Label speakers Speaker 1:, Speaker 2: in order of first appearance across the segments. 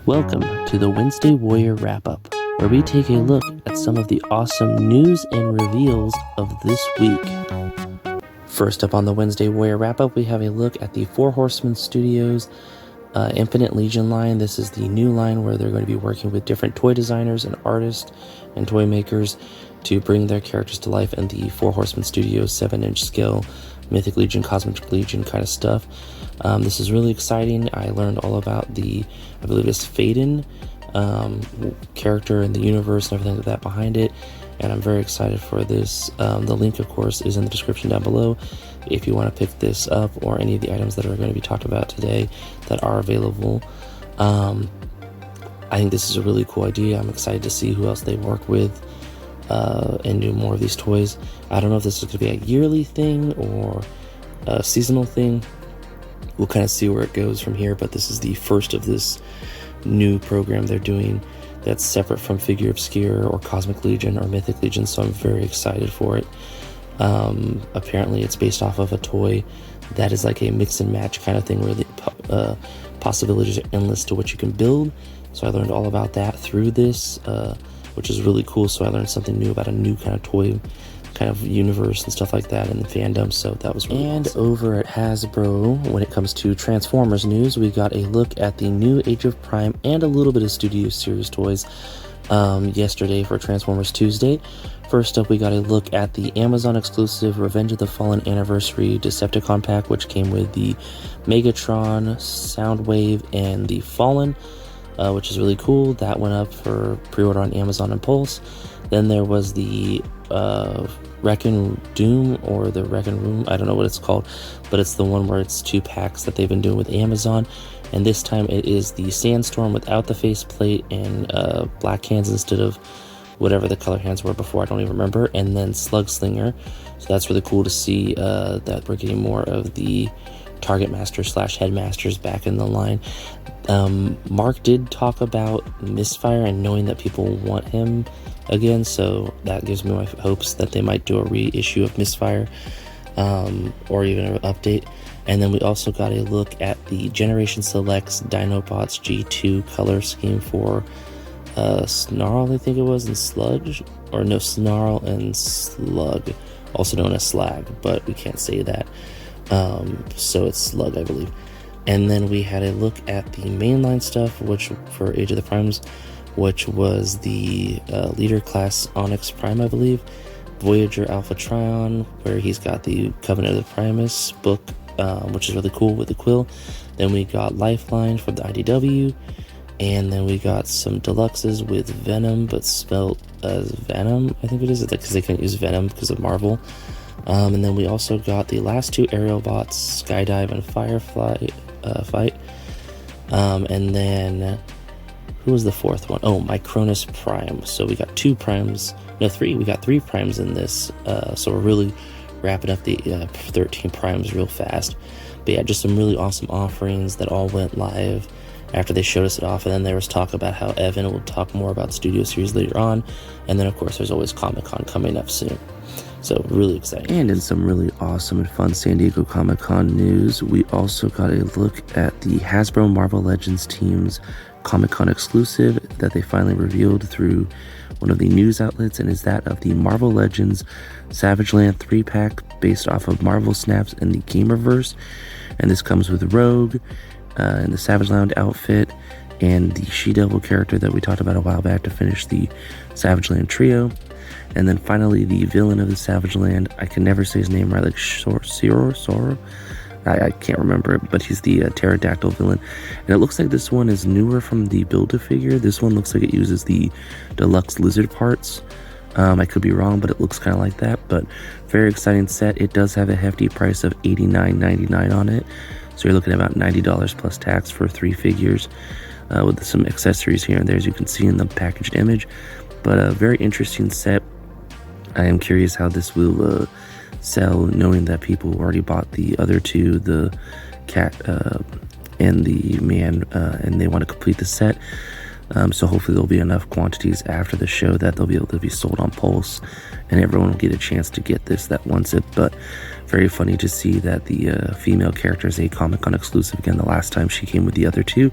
Speaker 1: Welcome to the Wednesday Warrior Wrap-Up, where we take a look at some of the awesome news and reveals of this week. First up on the Wednesday Warrior Wrap-Up, we have a look at the Four Horsemen Studios Infinite Legion line. This is the new line where they're going to be working with different toy designers and artists and toy makers to bring their characters to life in the Four Horsemen Studios 7-inch scale, Mythic Legion, Cosmic Legion kind of stuff. This is really exciting. I learned all about the, I believe it's PHEYDEN character in the universe and everything like that behind it, and I'm very excited for this. The link, of course, is in the description down below if you want to pick this up or any of the items that are going to be talked about today that are available. I think this is a really cool idea. I'm excited to see who else they work with and do more of these toys. I don't know if this is going to be a yearly thing or a seasonal thing. We'll kind of see where it goes from here, but this is the first of this new program they're doing that's separate from Figure Obscure or Cosmic Legion or Mythic Legion, so I'm very excited for it. Apparently it's based off of a toy that is like a mix and match kind of thing where the possibilities are endless to what you can build. So I learned all about that through this, which is really cool. So I learned something new about a new kind of toy kind of universe and stuff like that in the fandom, so that was really awesome. Over at Hasbro, when it comes to Transformers news, we got a look at the new Age of Prime and a little bit of Studio Series toys yesterday for Transformers Tuesday. First up, we got a look at the Amazon exclusive Revenge of the Fallen Anniversary Decepticon pack, which came with the Megatron, Soundwave, and the Fallen, which is really cool. That went up for pre-order on Amazon and Pulse. Then there was the Wrecking Doom or the Wrecking Room, I don't know what it's called, but it's the one where it's 2 packs that they've been doing with Amazon, and this time it is the Sandstorm without the faceplate and black hands instead of whatever the color hands were before, I don't even remember, and then Slugslinger. So that's really cool to see that we're getting more of the Target Master / Headmasters back in the line. Mark did talk about Misfire and knowing that people want him again, so that gives me my hopes that they might do a reissue of Misfire or even an update. And then we also got a look at the Generation Selects Dinobots G2 color scheme for Snarl, I think it was, and Sludge, or no, Snarl and Slug, also known as Slag, but we can't say that, so it's Slug, I believe. And then we had a look at the mainline stuff, which for Age of the Primes, which was the leader class Onyx Prime, I believe, Voyager Alpha Trion, where he's got the Covenant of the Primus book, which is really cool with the quill. Then we got Lifeline from the IDW, and then we got some deluxes with Venom, but spelled as Venom, I think it is, because they couldn't use Venom because of Marvel. And then we also got the last 2 aerial bots, Skydive and Firefly fight. And then who was the 4th one? Oh, Micronus Prime. So we got 2 primes, no, 3. We got 3 primes in this. So we're really wrapping up the 13 primes real fast. But yeah, just some really awesome offerings that all went live after they showed us it off. And then there was talk about how Evan will talk more about Studio Series later on. And then, of course, there's always Comic-Con coming up soon. So really exciting. And in some really awesome and fun San Diego Comic-Con news, we also got a look at the Hasbro Marvel Legends team's Comic-Con exclusive that they finally revealed through one of the news outlets, and is that of the Marvel Legends Savage Land 3-pack based off of Marvel Snaps in the Gamerverse. And this comes with Rogue and the Savage Land outfit and the She-Devil character that we talked about a while back to finish the Savage Land trio. And then finally, the villain of the Savage Land, I can never say his name right, like Soro? I can't remember it, but he's the pterodactyl villain. And it looks like this one is newer from the Build-A-Figure. This one looks like it uses the deluxe lizard parts. I could be wrong, but it looks kind of like that. But very exciting set. It does have a hefty price of $89.99 on it. So you're looking at about $90 plus tax for 3 figures with some accessories here and there, as you can see in the packaged image. But a very interesting set. I am curious how this will sell, knowing that people already bought the other 2, the cat and the man, and they want to complete the set. So hopefully there'll be enough quantities after the show that they'll be able to be sold on Pulse, and everyone will get a chance to get this that wants it. But very funny to see that the female character is a Comic-Con exclusive again. The last time she came with the other 2.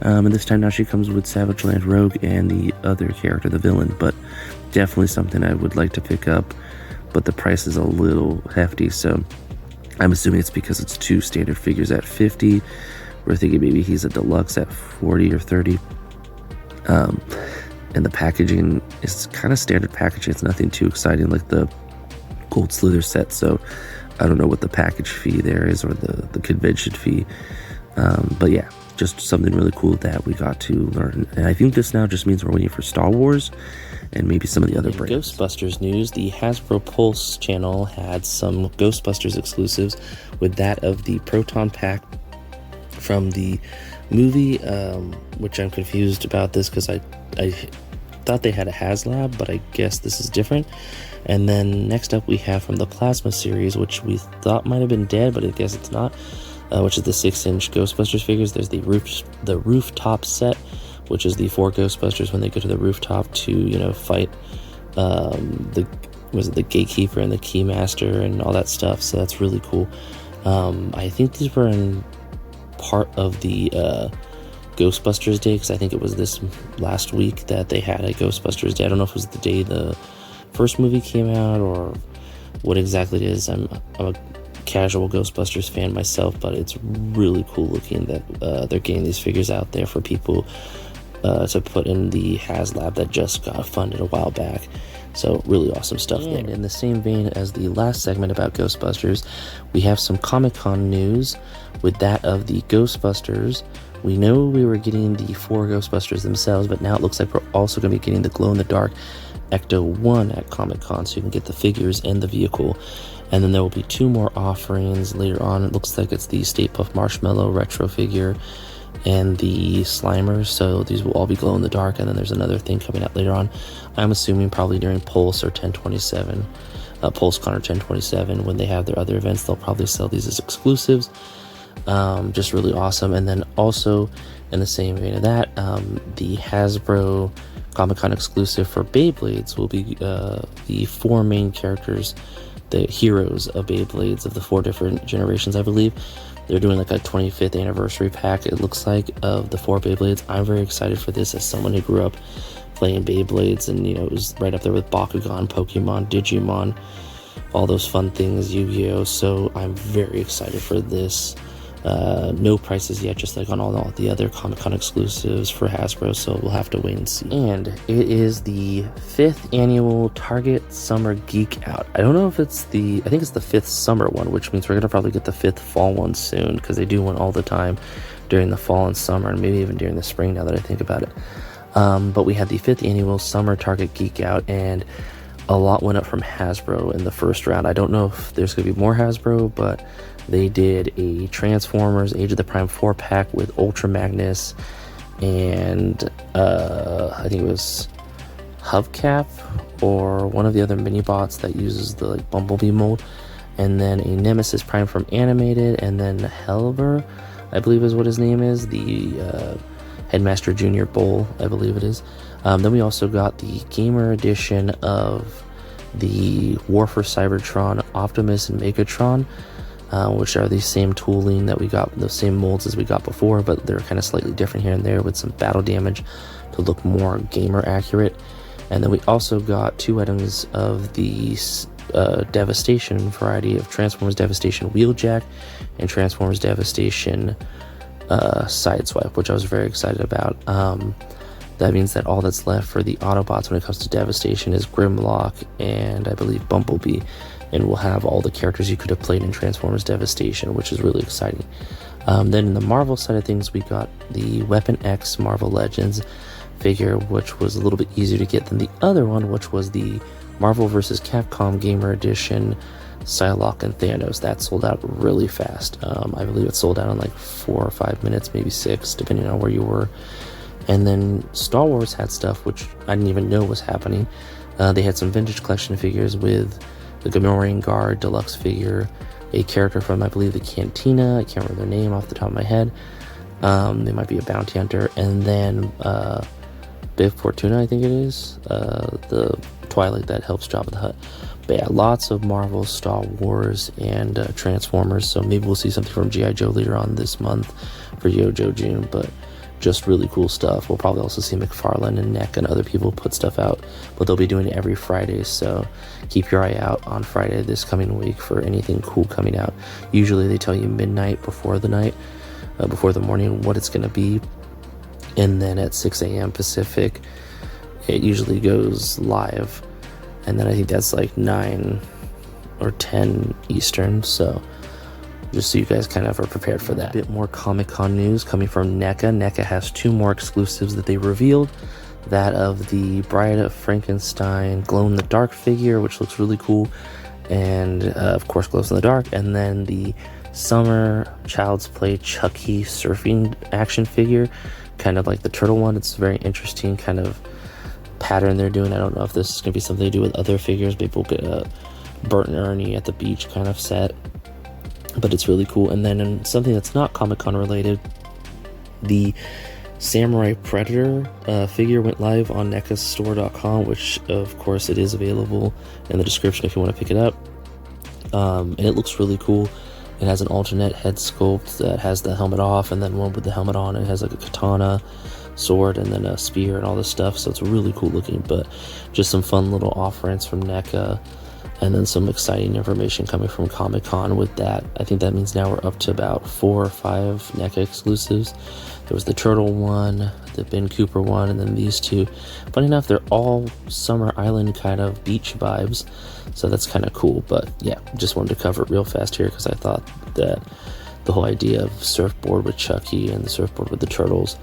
Speaker 1: And this time now she comes with Savage Land Rogue and the other character, the villain, but definitely something I would like to pick up, but the price is a little hefty, so I'm assuming it's because it's 2 standard figures at 50. We're thinking maybe he's a deluxe at 40 or 30. And the packaging is kind of standard packaging. It's nothing too exciting like the Gold Slither set, so I don't know what the package fee there is or the convention fee. But yeah, just something really cool that we got to learn. And I think this now just means we're waiting for Star Wars and maybe some of the other brands. Ghostbusters news, the Hasbro Pulse channel had some Ghostbusters exclusives, with that of the Proton pack from the movie, which I'm confused about this because I thought they had a HasLab, but I guess this is different. And then next up we have from the Plasma series, which we thought might have been dead, but I guess it's not, which is the 6-inch Ghostbusters figures. There's the Rooftop set, which is the 4 Ghostbusters when they go to the rooftop to, you know, fight the Gatekeeper and the Keymaster and all that stuff. So that's really cool. I think these were in part of the Ghostbusters Day, because I think it was this last week that they had a Ghostbusters Day. I don't know if it was the day the first movie came out or what exactly it is. I'm a casual Ghostbusters fan myself, but it's really cool looking that they're getting these figures out there for people to put in the HasLab that just got funded a while back. So really awesome stuff there. And in the same vein as the last segment about Ghostbusters, we have some Comic-Con news, with that of the Ghostbusters. We know we were getting the 4 Ghostbusters themselves, but now it looks like we're also going to be getting the glow-in-the-dark Ecto-1 at Comic-Con, so you can get the figures and the vehicle. And then there will be 2 more offerings later on. It looks like it's the Stay Puft Marshmallow retro figure and the Slimers, so these will all be glow-in-the-dark. And then there's another thing coming out later on, I'm assuming probably during Pulse or 1027, PulseCon or 1027, when they have their other events. They'll probably sell these as exclusives. Just really awesome. And then also in the same vein of that, the Hasbro Comic-Con exclusive for Beyblades will be the 4 main characters, the heroes of Beyblades of the 4 different generations, I believe. They're doing like a 25th anniversary pack, it looks like, of the 4 Beyblades. I'm very excited for this as someone who grew up playing Beyblades, and, you know, it was right up there with Bakugan, Pokemon, Digimon, all those fun things, Yu-Gi-Oh! So I'm very excited for this. No prices yet, just like on all the other Comic-Con exclusives for Hasbro, so we'll have to wait and see. And it is the 5th annual Target Summer Geek Out. I don't know if it's I think it's the 5th summer one, which means we're going to probably get the 5th fall one soon, because they do one all the time during the fall and summer, and maybe even during the spring, now that I think about it. But we had the 5th annual Summer Target Geek Out, and a lot went up from Hasbro in the first round. I don't know if there's going to be more Hasbro, but they did a Transformers Age of the Prime 4-pack with Ultra Magnus and I think it was Hubcap or one of the other mini-bots that uses the like Bumblebee mold, and then a Nemesis Prime from Animated, and then Helber, I believe is what his name is, the Headmaster Junior Bowl, I believe it is. Then we also got the Gamer edition of the War for Cybertron, Optimus, and Megatron, which are the same tooling that we got, the same molds as we got before, but they're kind of slightly different here and there with some battle damage to look more gamer accurate. And then we also got 2 items of the Devastation variety of Transformers Devastation Wheeljack and Transformers Devastation Sideswipe, which I was very excited about. That means that all that's left for the Autobots when it comes to Devastation is Grimlock and I believe Bumblebee, and we'll have all the characters you could have played in Transformers Devastation, which is really exciting. Then in the Marvel side of things, we got the Weapon X Marvel Legends figure, which was a little bit easier to get than the other one, which was the Marvel vs. Capcom Gamer Edition Psylocke and Thanos. That sold out really fast. I believe it sold out in like 4 or 5 minutes, maybe 6, depending on where you were. And then Star Wars had stuff which I didn't even know was happening. They had some vintage collection figures with the Gamorrean Guard deluxe figure, a character from, I believe, the Cantina. I can't remember their name off the top of my head. They might be a bounty hunter. And then Biff Fortuna, I think it is, the Twilight that helps Jabba the Hutt. But yeah, lots of Marvel, Star Wars, and Transformers. So maybe we'll see something from G.I. Joe later on this month for Yo-Jo June. But just really cool stuff. We'll probably also see McFarlane and NECA and other people put stuff out, but they'll be doing it every Friday, so keep your eye out on Friday this coming week for anything cool coming out. Usually they tell you midnight before the morning what it's going to be, and then at 6 a.m. Pacific it usually goes live, and then I think that's like 9 or 10 Eastern, so just so you guys kind of are prepared for that. A bit more Comic-Con news coming from NECA. NECA has 2 more exclusives that they revealed. That of the Bride of Frankenstein glow-in-the-dark figure, which looks really cool, and of course glows in the dark, and then the Summer Child's Play Chucky surfing action figure, kind of like the turtle one. It's a very interesting kind of pattern they're doing. I don't know if this is going to be something they do with other figures. Maybe we'll get a Bert and Ernie at the beach kind of set, but it's really cool. And then in something that's not Comic-Con related, the Samurai Predator figure went live on NECAstore.com, which of course it is available in the description if you want to pick it up. And it looks really cool. It has an alternate head sculpt that has the helmet off, and then one with the helmet on. It has like a katana, sword, and then a spear and all this stuff, so it's really cool looking. But just some fun little offerings from NECA, and then some exciting information coming from Comic-Con with that. I think that means now we're up to about 4 or 5 NECA exclusives. There was the Turtle one, the Ben Cooper one, and then these 2. Funny enough, they're all Summer Island kind of beach vibes, so that's kind of cool. But yeah, just wanted to cover it real fast here because I thought that the whole idea of surfboard with Chucky and the surfboard with the turtles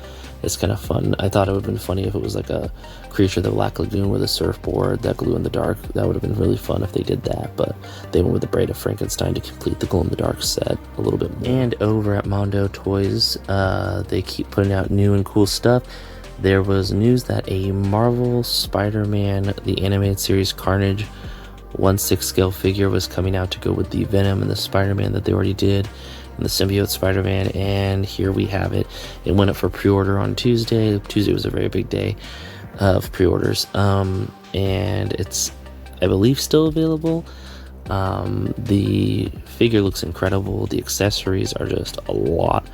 Speaker 1: is kind of fun. I thought it would have been funny if it was like a Creature of the Black Lagoon with a surfboard that glue in the dark. That would have been really fun if they did that, but they went with the Bride of Frankenstein to complete the glow in the dark set a little bit more. And over at Mondo Toys, they keep putting out new and cool stuff. There was news that a Marvel Spider-Man, the animated series Carnage 1/6 scale figure was coming out to go with the Venom and the Spider-Man that they already did, and the Symbiote Spider-Man, and here we have it. It went up for pre-order on Tuesday. Tuesday was a very big day of pre-orders, and it's, I believe, still available. The figure looks incredible. The accessories are just a lot.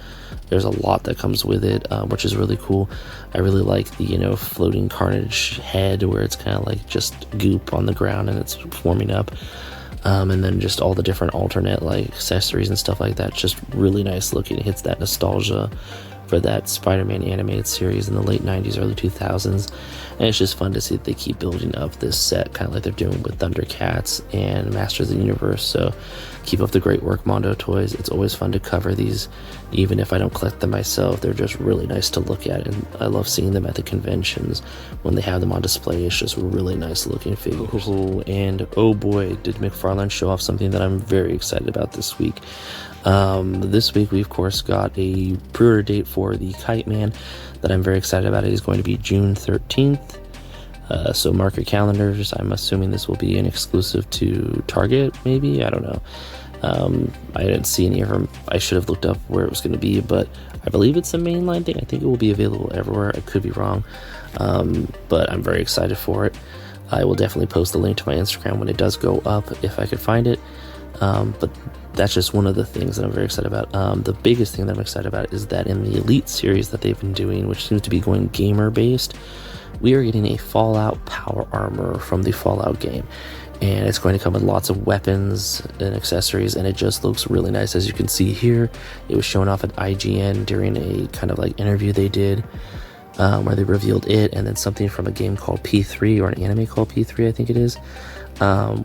Speaker 1: There's a lot that comes with it, which is really cool. I really like the, floating Carnage head where it's kind of like just goop on the ground and it's forming up. And then just all the different alternate like accessories and stuff like that, just really nice looking. It hits that nostalgia for that Spider-Man animated series in the late 90s, early 2000s, and it's just fun to see that they keep building up this set, kind of like they're doing with Thundercats and Masters of the Universe. So keep up the great work, Mondo Toys. It's always fun to cover these, even if I don't collect them myself. They're just really nice to look at, and I love seeing them at the conventions when they have them on display. It's just really nice looking figures. And oh boy, did McFarlane show off something that I'm very excited about this week. This week we of course got a pre-order date for the Kite Man that I'm very excited about. It is going to be June 13th, so mark your calendars. I'm assuming this will be an exclusive to Target, maybe, I don't know. I didn't see any of them. I should have looked up where it was going to be, but I believe it's a mainline thing. I think it will be available everywhere. I could be wrong, but I'm very excited for it. I will definitely post the link to my Instagram when it does go up, if I could find it. But that's just one of the things that I'm very excited about. The biggest thing that I'm excited about is that in the Elite series that they've been doing, which seems to be going gamer based, we are getting a Fallout power armor from the Fallout game, and it's going to come with lots of weapons and accessories, and it just looks really nice. As you can see here, it was shown off at IGN during a kind of like interview they did, where they revealed it, and then something from a game called P3, or an anime called P3, I think it is.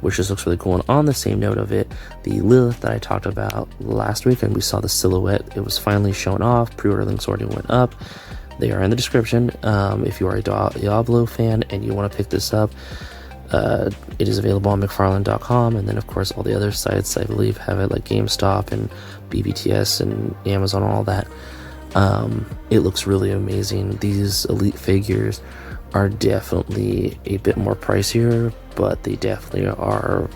Speaker 1: Which just looks really cool. And on the same note of it, the Lilith that I talked about last week, and we saw the silhouette, it was finally shown off. Pre-order links already went up. They are in the description. If you are a Diablo fan and you want to pick this up, it is available on McFarlane.com, and then of course all the other sites I believe have it, like GameStop and BBTS and Amazon and all that. It looks really amazing. These Elite figures are definitely a bit more pricier, but they definitely are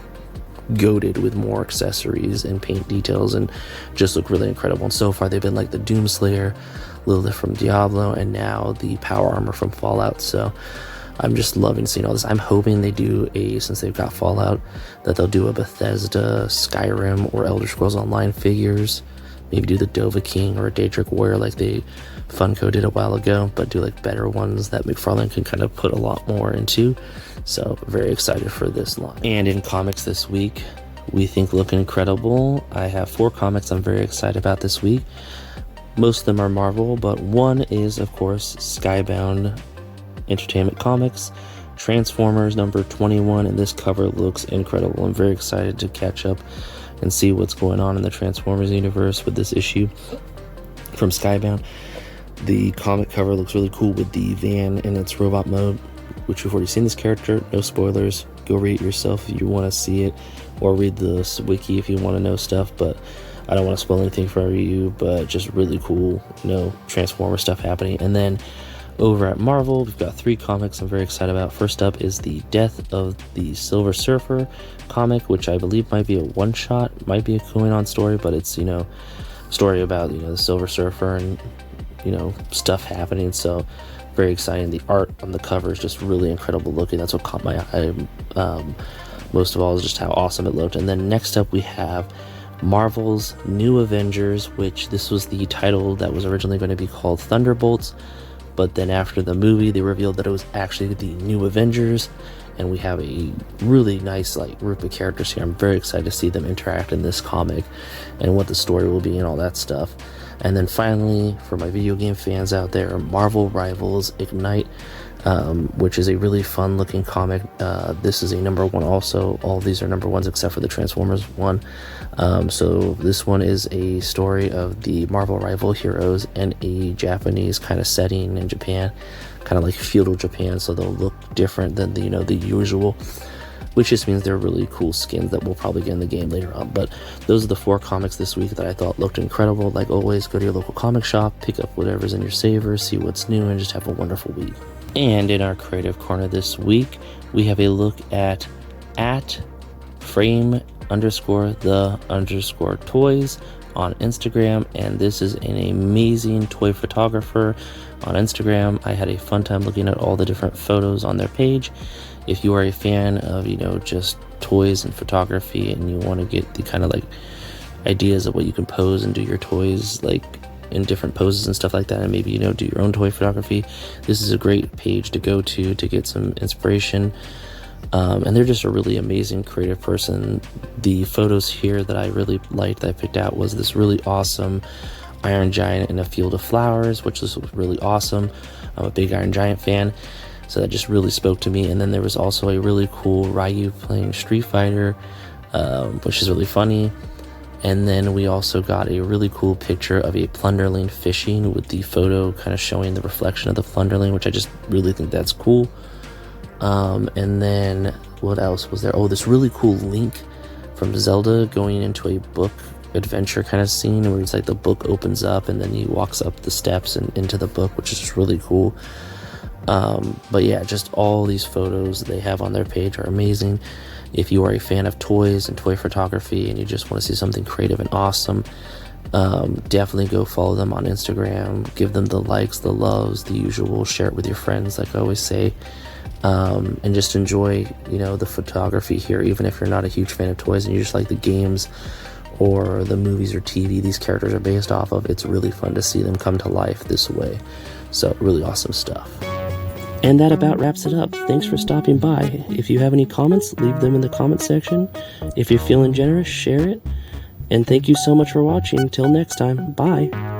Speaker 1: goated with more accessories and paint details and just look really incredible. And so far they've been like the Doomslayer, Lilith from Diablo, and now the power armor from Fallout. So I'm just loving seeing all this. I'm hoping they do since they've got Fallout, that they'll do a Bethesda, Skyrim, or Elder Scrolls Online figures maybe do the Dova King or a Daedric Warrior like they Funko did a while ago, but do like better ones that McFarlane can kind of put a lot more into. So very excited for this line. And in comics this week, we think look incredible. I have 4 comics I'm very excited about this week. Most of them are Marvel, but one is, of course, Skybound Entertainment Comics, Transformers number 21, and this cover looks incredible. I'm very excited to catch up and see what's going on in the Transformers universe with this issue from Skybound. The comic cover looks really cool with the van in its robot mode, which we've already seen this character. No spoilers. Go read it yourself if you want to see it, or read the wiki if you want to know stuff, but I don't want to spoil anything for you, but just really cool, Transformer stuff happening. And then over at Marvel, we've got 3 comics I'm very excited about. First up is the Death of the Silver Surfer comic, which I believe might be a one-shot, might be a going-on story, but it's, story about, the Silver Surfer and, stuff happening. So very exciting. The art on the cover is just really incredible looking. That's what caught my eye most of all, is just how awesome it looked. And then next up we have Marvel's New Avengers, which this was the title that was originally going to be called Thunderbolts, but then after the movie they revealed that it was actually the New Avengers, and we have a really nice group of characters here. I'm very excited to see them interact in this comic and what the story will be and all that stuff. And then finally, for my video game fans out there, Marvel Rivals Ignite, which is a really fun looking comic. This is a number 1 also. All of these are number 1s except for the Transformers one. So this one is a story of the Marvel rival heroes in a Japanese kind of setting in Japan, kind of like feudal Japan, so they'll look different than the usual, which just means they're really cool skins that we'll probably get in the game later on. But those are the 4 comics this week that I thought looked incredible. Like always, go to your local comic shop, pick up whatever's in your savers, see what's new, and just have a wonderful week. And in our creative corner this week, we have a look at frame_the_toys on Instagram, and this is an amazing toy photographer on Instagram. I had a fun time looking at all the different photos on their page. If you are a fan of just toys and photography, and you want to get the kind of ideas of what you can pose and do your toys in different poses and stuff like that, and maybe do your own toy photography, this is a great page to go to get some inspiration. And they're just a really amazing creative person. The photos here that I really liked, that I picked out, was this really awesome Iron Giant in a field of flowers, which was really awesome. I'm a big Iron Giant fan, so that just really spoke to me. And then there was also a really cool Ryu playing Street Fighter, which is really funny. And then we also got a really cool picture of a plunderling fishing, with the photo kind of showing the reflection of the plunderling, which I just really think that's cool. And then what else was there? Oh, this really cool Link from Zelda going into a book adventure kind of scene, where it's the book opens up and then he walks up the steps and into the book, which is just really cool. But yeah, just all these photos they have on their page are amazing. If you are a fan of toys and toy photography and you just want to see something creative and awesome, definitely go follow them on Instagram. Give them the likes, the loves, the usual. Share it with your friends, like I always say. And just enjoy, the photography here, even if you're not a huge fan of toys and you just like the games or the movies or TV these characters are based off of. It's really fun to see them come to life this way. So really awesome stuff. And that about wraps it up. Thanks for stopping by. If you have any comments, leave them in the comment section. If you're feeling generous, share it. And thank you so much for watching. Till next time, bye.